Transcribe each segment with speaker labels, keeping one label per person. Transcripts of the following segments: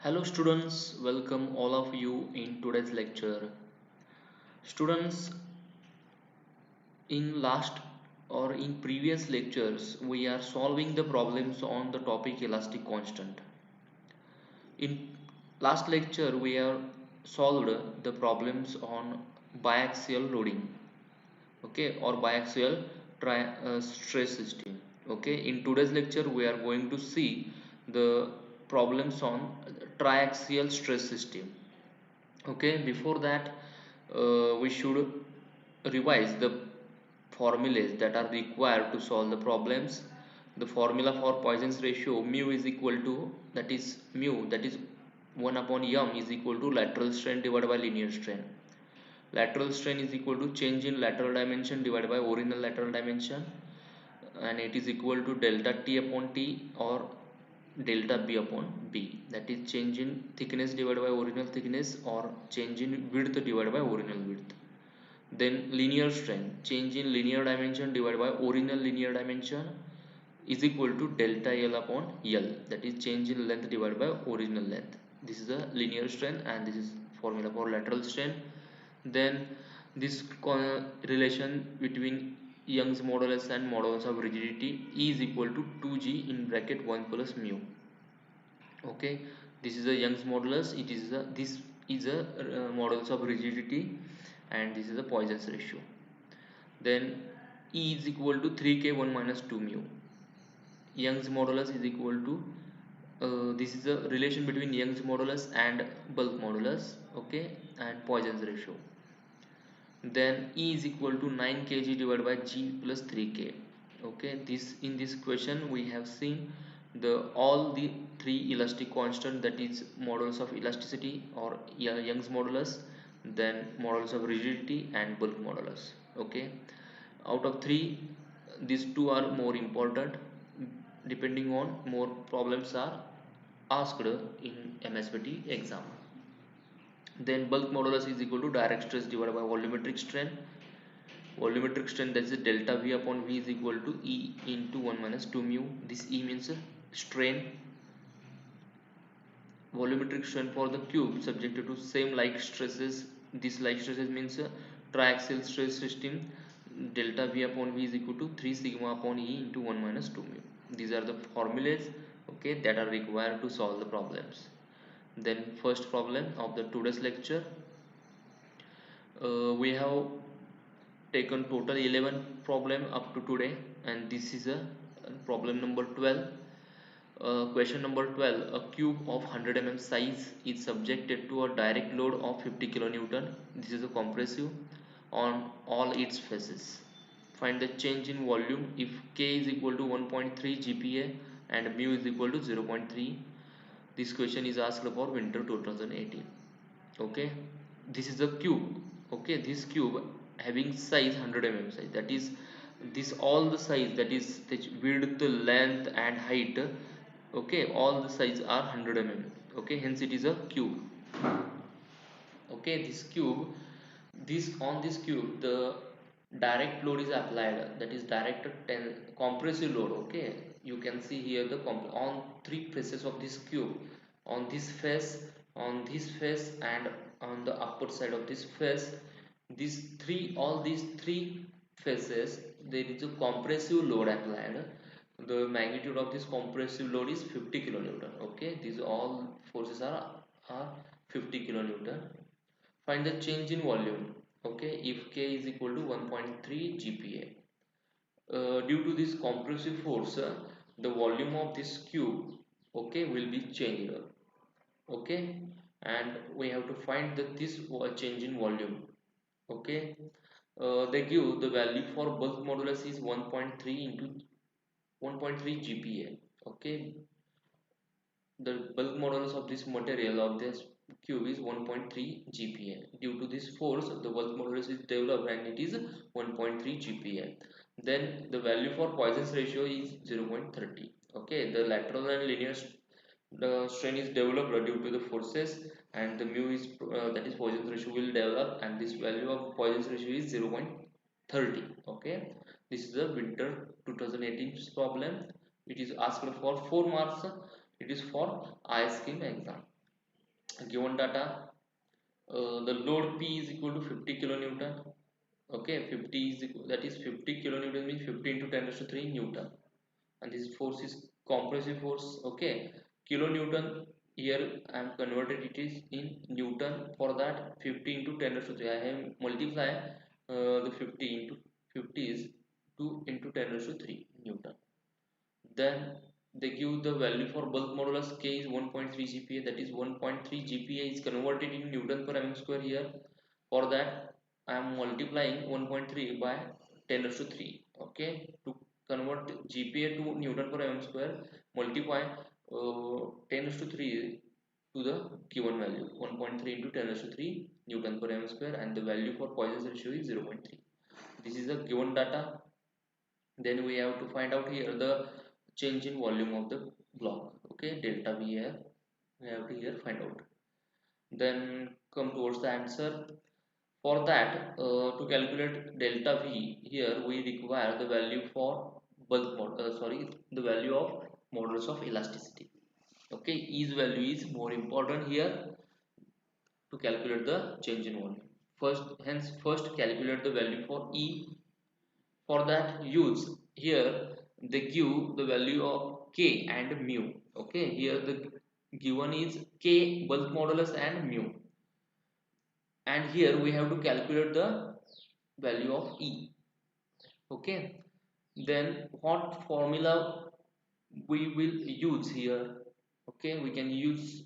Speaker 1: Hello students, welcome all of you in today's lecture. Students, in last or in previous lectures, we are solving the problems on the topic elastic constant. In last lecture, we have solved the problems on biaxial loading, okay, or biaxial stress system. Okay, in today's lecture, we are going to see the problems on triaxial stress system. Okay, before that we should revise the formulas that are required to solve the problems. The formula for Poisson's ratio, mu is equal to, that is 1 upon m is equal to lateral strain divided by linear strain. Lateral strain is equal to change in lateral dimension divided by original lateral dimension, and it is equal to delta t upon t or delta b upon b, that is change in thickness divided by original thickness or change in width divided by original width. Then linear strain, change in linear dimension divided by original linear dimension is equal to delta L upon L, that is change in length divided by original length. This is the linear strain and this is formula for lateral strain. Then this relation between Young's modulus and modulus of rigidity is equal to 2g in bracket 1 plus mu. Okay, this is a Young's modulus, this is a modulus of rigidity, and this is a Poisson's ratio. Then E is equal to 3k 1 minus 2 mu. Young's modulus is equal to, this is a relation between Young's modulus and bulk modulus, okay, and Poisson's ratio. Then E is equal to 9 kg divided by G plus 3k. Okay, this in this question we have seen the all the three elastic constant, that is modulus of elasticity or Young's modulus, then modulus of rigidity and bulk modulus. Okay, out of three, these two are more important, depending on more problems are asked in MSBT exam. Then bulk modulus is equal to direct stress divided by volumetric strain. Volumetric strain, that is delta V upon V is equal to E into 1 minus 2 mu. This E means strain. Volumetric strain for the cube subjected to same like stresses. This like stresses means triaxial stress system. Delta V upon V is equal to 3 sigma upon E into 1 minus 2 mu. These are the formulas, okay, that are required to solve the problems. Then first problem of the today's lecture, we have taken total 11 problem up to today, and this is a problem number 12. Question number 12, a cube of 100 mm size is subjected to a direct load of 50 kilonewton. This is a compressive on all its faces. Find the change in volume if K is equal to 1.3 GPa and mu is equal to 0.3. This question is asked for winter 2018. Okay, this is a cube. Okay, this cube having size 100 mm size, that is this all the size, that is the width, length and height, okay, all the size are 100 mm. Okay, hence it is a cube. Okay, this cube, this on this cube the direct load is applied, that is direct compressive load. Okay, you can see here the on three faces of this cube, on this face, on this face and on the upper side of this face, these three, all these three faces, there is a compressive load applied. The magnitude of this compressive load is 50 kilonewton. Okay, these all forces are 50 kilonewton. Find the change in volume. Okay, if K is equal to 1.3 GPa. Due to this compressive force, the volume of this cube, okay, will be changed. Okay, and we have to find this change in volume. Okay, they give the value for bulk modulus is 1.3 into 1.3 GPa. Okay, the bulk modulus of this material of this cube is 1.3 GPa. Due to this force, the bulk modulus is developed and it is 1.3 GPa. Then the value for Poisson's ratio is 0.30. Okay, the lateral and linear the strain is developed due to the forces, and the mu is that is Poisson's ratio will develop, and this value of Poisson's ratio is 0.30. Okay, this is the winter 2018 problem. It is asked for 4 marks. It is for IS scheme exam. given data, the load P is equal to 50 kilonewton. Okay, 50 is equal, that is 50 kilonewton means 50 into 10 raised to 3 newton, and this force is compressive force. Okay, kilonewton, here I am converted it is in newton. For that 50 into 10 raised to 3 I have multiply the 50 into 50 is 2 into 10 raised to 3 newton. Then they give the value for bulk modulus K is 1.3 GPa, that is 1.3 GPa is converted in Newton per mm square here. For that I am multiplying 1.3 by 10 raised to 3. Okay, to convert GPa to Newton per mm square, multiply 10 raised to 3 to the given value 1.3 into 10 raised to 3 Newton per mm square, and the value for Poisson's ratio is 0.3. This is the given data. Then we have to find out here the change in volume of the block. Okay, delta V here we have to here find out. Then come towards the answer. For that, to calculate delta V, here we require the value for the value of modulus of elasticity. Okay, E's value is more important here to calculate the change in volume. First calculate the value for E. For that use, here they give the value of K and mu. Okay, here the given is K bulk modulus and mu, and here we have to calculate the value of E. Okay, then what formula we will use here? Okay, we can use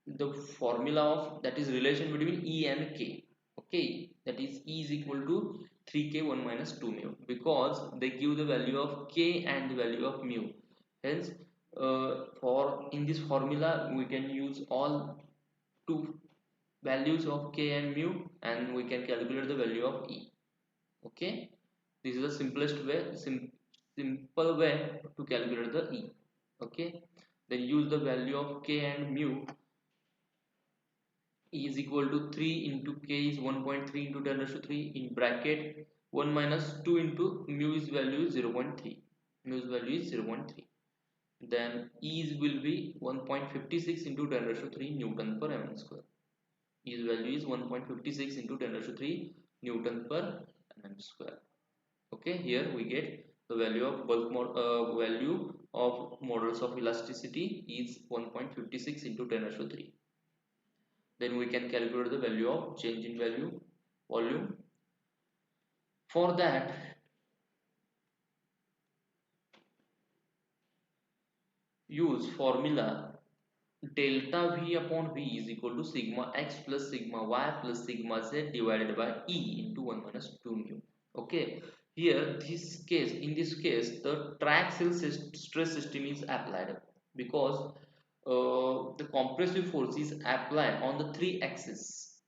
Speaker 1: the formula of, that is, relation between E and K. Okay, that is E is equal to 3k 1 minus 2 mu, because they give the value of K and the value of mu. Hence for in this formula we can use all two values of K and mu, and we can calculate the value of E. Okay, this is the simplest way, simple way to calculate the E. Okay, then use the value of K and mu. E is equal to 3 into K is 1.3 into 10 raised to 3 in bracket 1 minus 2 into mu's value is 0.3. Mu's value is 0.3. Then E's will be 1.56 into 10 raised to 3 Newton per mm square. E's value is 1.56 into 10 raised to 3 Newton per mm square. Okay, here we get the value of value of modulus of elasticity is 1.56 into 10 raised to 3. Then we can calculate the value of change in volume. For that, use formula delta V upon V is equal to sigma x plus sigma y plus sigma z divided by E into 1 minus 2 mu. Okay, here in this case the triaxial stress system is applied, because the compressive force is applied on the three axes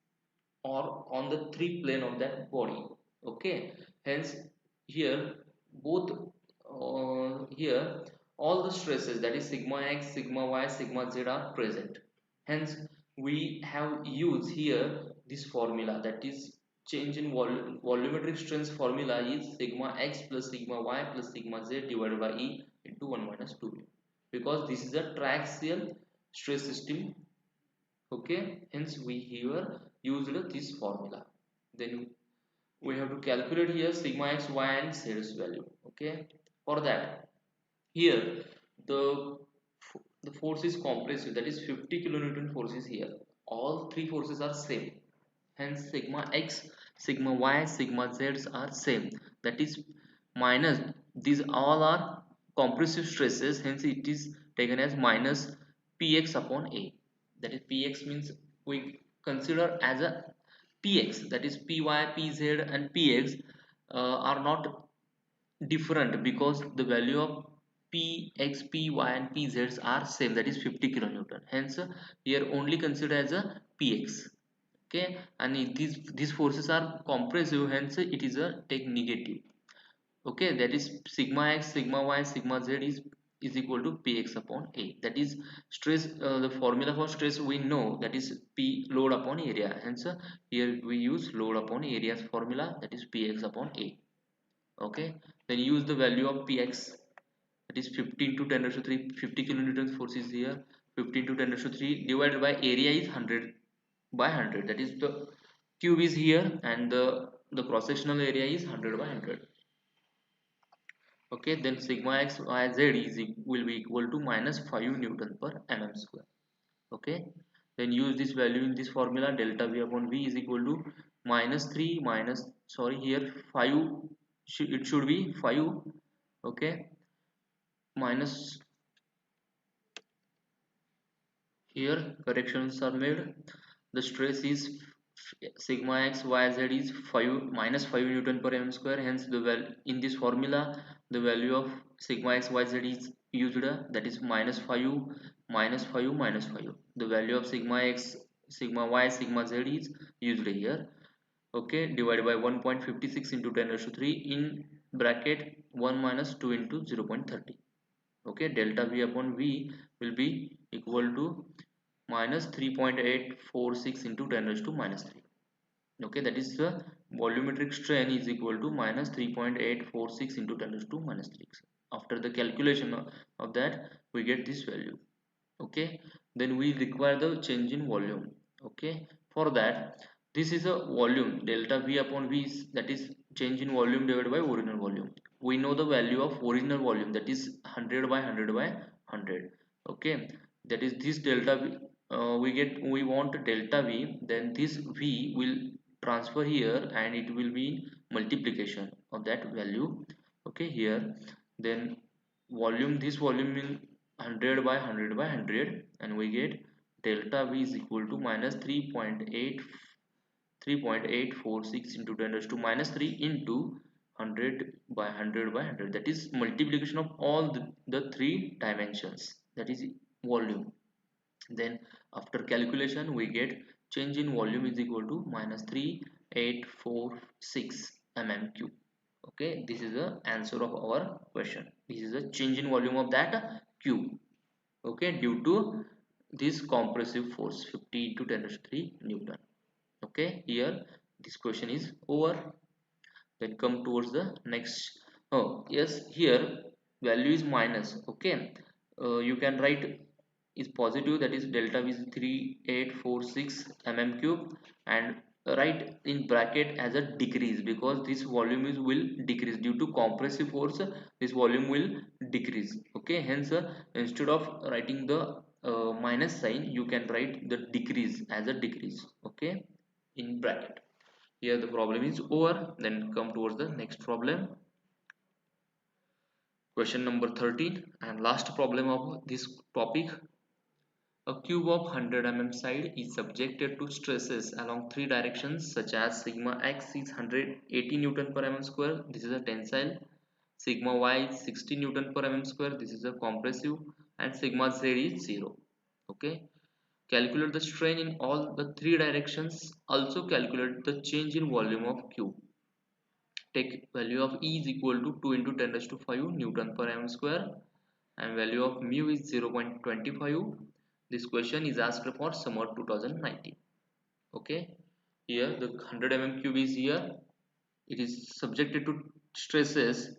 Speaker 1: or on the three plane of that body. Okay, hence here both here all the stresses, that is sigma x, sigma y, sigma z, are present. Hence we have used here this formula, that is change in volumetric strength formula is sigma x plus sigma y plus sigma z divided by E into 1 minus 2 mu, because this is a triaxial stress system. Okay, hence we here used this formula. Then we have to calculate here sigma x, y and z's value. Okay, for that, here the the force is compressive, that is 50 kilonewton force is here. All three forces are same, hence sigma x, sigma y, sigma z are same, that is minus, these all are compressive stresses, hence it is taken as minus px upon a. That is px means we consider as a px, that is py, pz and px are not different, because the value of px, py and pz are same, that is 50 kilonewton. Hence here only consider as a px. Okay, and these forces are compressive, hence it is a take negative. Okay, that is sigma x, sigma y, sigma z is equal to px upon a. That is stress, the formula for stress we know, that is p load upon area. Hence here we use load upon areas formula, that is px upon a. Okay, then use the value of px, that is 15 to 10 raised to 3, 50 kilonewtons force is here. 15 to 10 raised to 3 divided by area is 100 by 100, that is the cube is here and the cross sectional area is 100 by 100. Okay, then sigma x y z is will be equal to minus 5 newton per mm square. Okay, then use this value in this formula. Delta v upon v is equal to minus 3 minus, sorry, here 5, it should be 5. Okay, minus, here corrections are made. The stress is sigma x y z is 5 minus 5 newton per mm square. Hence the value in this formula, the value of sigma x y z is used, that is minus 5 minus 5 minus 5. The value of sigma x, sigma y, sigma z is used here. Okay, divided by 1.56 into 10 raised to 3 in bracket 1 minus 2 into 0.30. Okay, delta v upon v will be equal to minus 3.846 into 10 raised to minus 3. Okay, that is the volumetric strain is equal to minus 3.846 into 10 raised to minus 3. After the calculation of that, we get this value. Okay, then we require the change in volume. Okay, for that, this is a volume, delta v upon v is, that is change in volume divided by original volume. We know the value of original volume, that is 100 by 100 by 100. Okay, that is this delta v, we want delta v, then this v will transfer here and it will be multiplication of that value. Okay, here then volume, this volume will 100 by 100 by 100 and we get delta v is equal to minus 3.846 into 10 raised to minus 3 into 100 by 100 by 100, that is multiplication of all the three dimensions, that is volume. Then after calculation we get change in volume is equal to minus 3846 mm cube. Okay, this is the answer of our question. This is the change in volume of that cube. Okay, due to this compressive force 50 into 10 raised to 3 newton. Okay, here this question is over. Then come towards the next. Oh yes, here value is minus. Okay, you can write is positive, that is delta v is 3846 mm cube, and write in bracket as a decrease because this volume is will decrease due to compressive force. This volume will decrease. Okay, hence instead of writing the minus sign, you can write the decrease as a decrease. Okay, in bracket. Here the problem is over. Then come towards the next problem, question number 13 and last problem of this topic. A cube of 100 mm side is subjected to stresses along three directions such as sigma x is 180 Newton per mm square, this is a tensile, sigma y is 60 Newton per mm square, this is a compressive, and sigma z is 0. Okay, calculate the strain in all the three directions. Also calculate the change in volume of cube. Take value of E is equal to 2 into 10 raised to 5 Newton per mm square and value of mu is 0.25. This question is asked for summer 2019. Okay, here the 100 mm cube is here. It is subjected to stresses.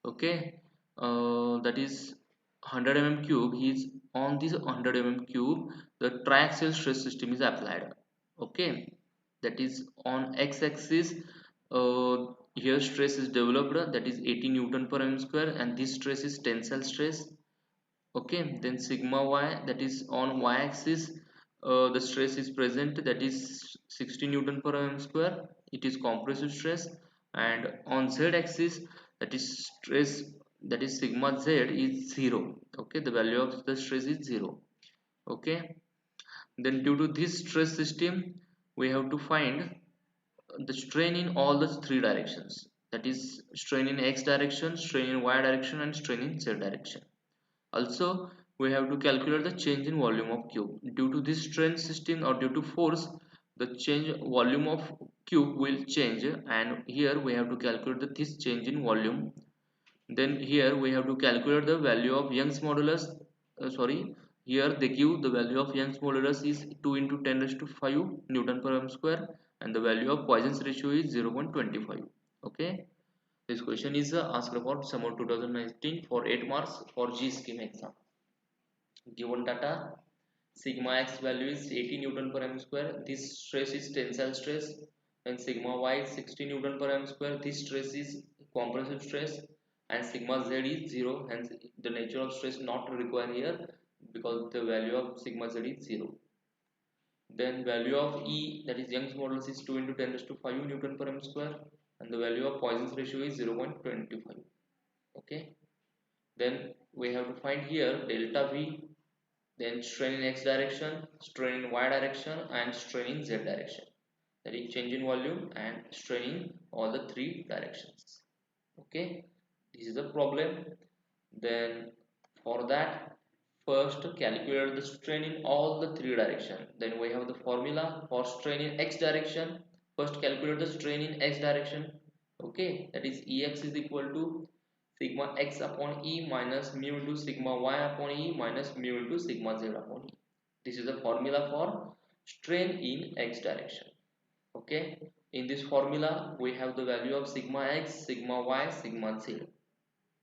Speaker 1: Okay, that is 100 mm cube. Is on this 100 mm cube. The triaxial stress system is applied. Okay, that is on x-axis. Here stress is developed, that is 80 Newton per mm square, and this stress is tensile stress. Okay, then sigma y, that is on y-axis, the stress is present, that is 60 Newton per mm square. It is compressive stress, and on z-axis, that is stress, that is sigma z is 0. Okay, the value of the stress is 0. Okay, then due to this stress system, we have to find the strain in all the three directions. That is strain in x direction, strain in y direction, and strain in z direction. Also, we have to calculate the change in volume of cube. Due to this strain system or due to force, the change volume of cube will change, and here we have to calculate this change in volume. Then here we have to calculate the value of Young's modulus. Here they give the value of Young's modulus is 2 into 10 raised to 5 Newton per m square, and the value of Poisson's ratio is 0.25. Okay, this question is asked for summer 2019 for 8 marks for G scheme exam. Given data, Sigma x value is 80 Newton per m square. This stress is tensile stress. And sigma y is 60 Newton per m square. This stress is compressive stress. And sigma z is 0. Hence the nature of stress not required here because the value of sigma z is 0. Then value of E, that is Young's modulus, is 2 into 10 raised to 5 Newton per m square. And the value of Poisson's ratio is 0.25. Okay. Then we have to find here delta V, then strain in x direction, strain in y direction, and strain in z direction. That is change in volume and strain in all the three directions. Okay, this is the problem. Then for that, first calculate the strain in all the three direction. Then we have the formula for strain in x direction. First calculate the strain in x direction. Okay, that is Ex is equal to sigma x upon E minus mu into sigma y upon E minus mu into sigma z upon E. This is the formula for strain in x direction. Okay, in this formula we have the value of sigma x, sigma y, sigma z.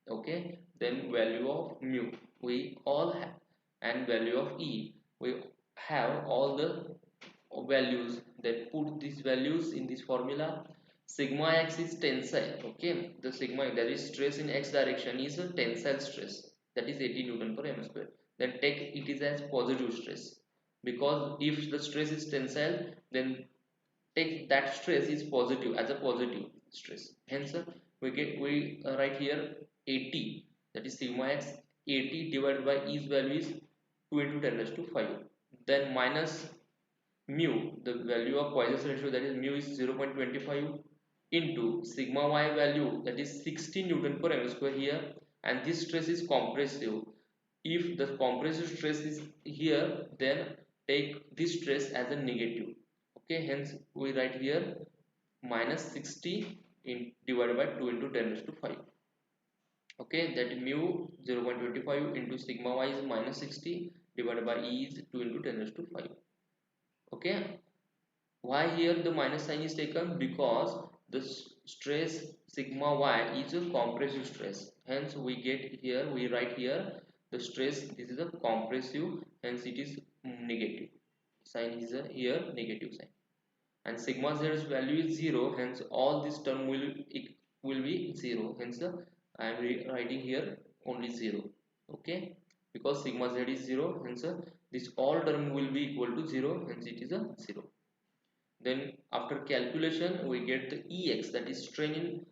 Speaker 1: Okay, then value of mu we all have, and value of E we have all the values. Then put these values in this formula. Sigma x is tensile. Okay, the sigma, that is stress in x direction, is a tensile stress, that is 80 Newton per m square. Then take it is as positive stress, because if the stress is tensile, then take that stress is positive as a positive stress. Hence we write here 80, that is sigma x 80 divided by E's value is 2 into 10 raised to 5. Then minus mu, the value of Poisson's ratio, that is mu is 0.25, into sigma y value, that is 60 Newton per m square here. And this stress is compressive. If the compressive stress is here, then take this stress as a negative. Okay, hence we write here minus 60 divided by 2 into 10 raised to 5. Okay, that mu 0.25 into sigma y is minus 60 divided by E is 2 into 10 raised to 5. Okay, why here the minus sign is taken? Because the stress sigma y is a compressive stress. Hence we get here, we write here the stress, this is a compressive, hence it is negative sign is a here negative sign. And sigma z's value is 0, hence all this term will be 0. Hence I am writing here only 0. Okay, because sigma z is 0, hence this all term will be equal to 0, hence it is a 0. Then after calculation we get the Ex, that is strain in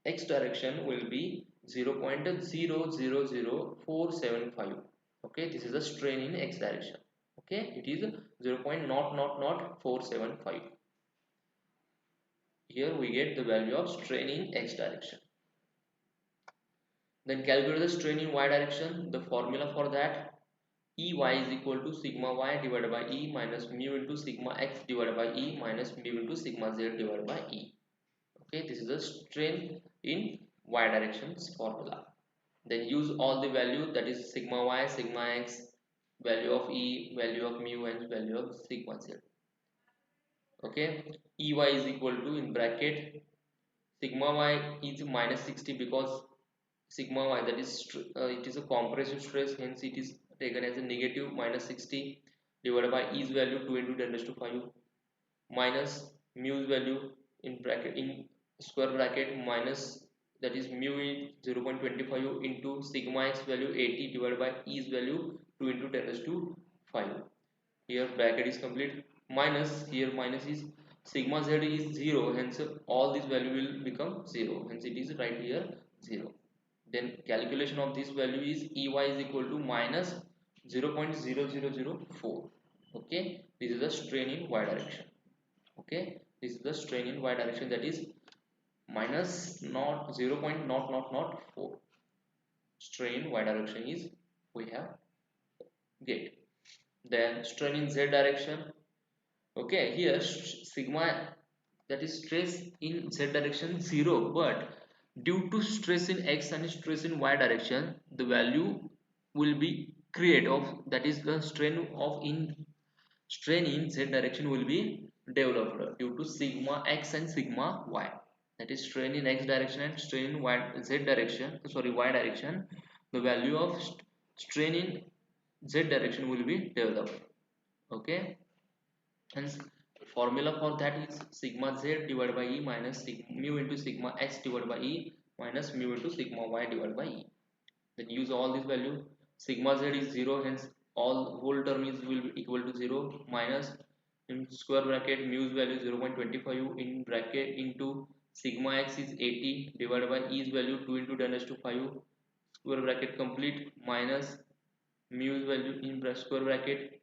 Speaker 1: x direction, will be 0.000475. Okay, this is the strain in x direction. Okay, it is 0.00475. Here we get the value of strain in x direction. Then calculate the strain in y direction. The formula for that, Ey is equal to sigma y divided by E minus mu into sigma x divided by E minus mu into sigma z divided by E. Okay, this is the strain in y directions formula. Then use all the value, that is sigma y, sigma x, value of E, value of mu, and value of sigma z. Okay, Ey is equal to, in bracket, sigma y is minus 60 because sigma y, that is it is a compressive stress, hence it is taken as a negative minus 60 divided by E's value 2 into 10 raised to 5 minus mu's value in bracket, in square bracket, minus, that is mu is 0.25 into sigma x value 80 divided by E's value 2 into 10 raised to 5. Here bracket is complete. Minus, here minus is sigma z is 0, hence all this value will become 0, hence it is right here 0. Then calculation of this value is Ey is equal to minus 0.0004. Okay, this is the strain in y direction. Okay, this is the strain in y direction, that is minus not 0.0004. Strain y direction is we have get. Then strain in z direction. Okay, here sigma, that is stress in z direction 0, but due to stress in x and stress in y direction, the value will be create of, that is the strain of in strain in z direction will be developed due to sigma x and sigma y. That is strain in x direction and strain in y z direction, sorry, y direction. The value of strain in z direction will be developed. Okay, hence formula for that is sigma z divided by E minus mu into sigma x divided by E minus mu into sigma y divided by E. Then use all this value. Sigma z is 0, hence all whole term is will be equal to 0, minus in square bracket mu's value 0.25 in bracket into sigma x is 80 divided by E's value 2 into 10 raised to 5 square bracket complete, minus mu's value in square bracket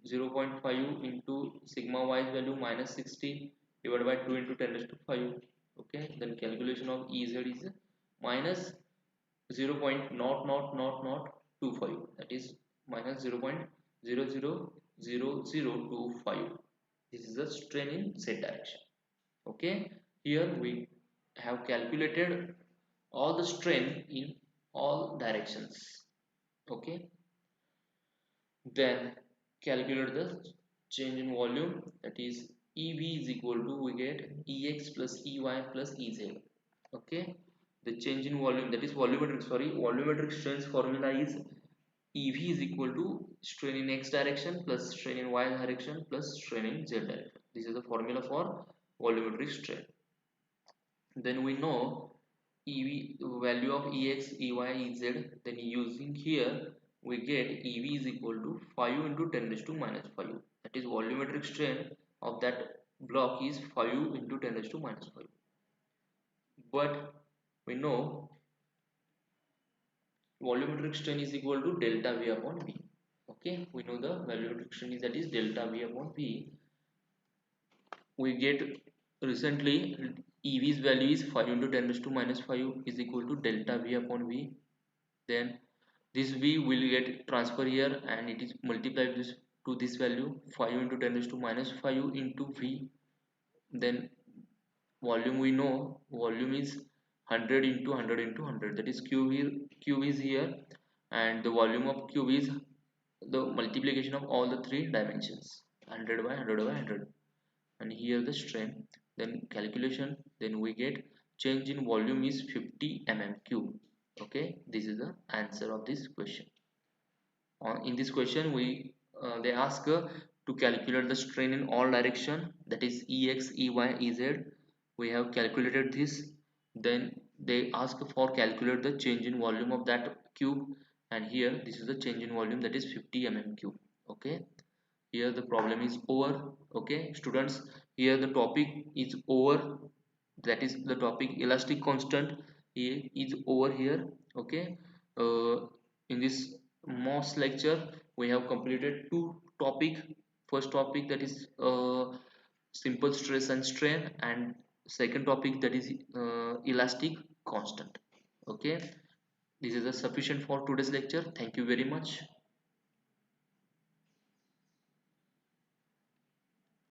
Speaker 1: 0.5 into sigma y's value minus 60 divided by 2 into 10 raised to 5. Okay, then calculation of Ez is minus 0.00025, that is minus 0.000025. This is the strain in z direction. Okay, here we have calculated all the strain in all directions. Okay, then calculate the change in volume, that is EV is equal to, we get EX plus EY plus EZ. Okay, the change in volume, that is volumetric, sorry, volumetric strain formula is EV is equal to strain in X direction plus strain in Y direction plus strain in Z direction. This is the formula for volumetric strain. Then we know EV value of EX, EY, EZ. Then using here we get EV is equal to 5 into 10 raised to minus 5. That is volumetric strain of that block is 5 into 10 raised to minus 5. But we know volumetric strain is equal to delta V upon V. Okay, we know the volumetric strain is, that is delta V upon V. We get recently EV's value is 5 into 10 raised to minus 5 is equal to delta V upon V. Then this V will get transfer here and it is multiplied this to this value 5 into 10 raised to minus 5 into V. Then volume, we know volume is 100 into 100 into 100, that is cube is here, and the volume of cube is the multiplication of all the three dimensions, 100 by 100 by 100, and here the strain. Then calculation, then we get change in volume is 50 mm cube. Okay, this is the answer of this question. In this question we they ask to calculate the strain in all direction, that is Ex, Ey, Ez. We have calculated this. Then they ask for calculate the change in volume of that cube, and here this is the change in volume, that is 50 mm cube. Okay, here the problem is over. Okay students, here the topic is over, that is the topic elastic constant is over here. Okay, in this MOS lecture we have completed two topic. First topic, that is simple stress and strain, and second topic, that is elastic constant. Okay, this is sufficient for today's lecture. Thank you very much.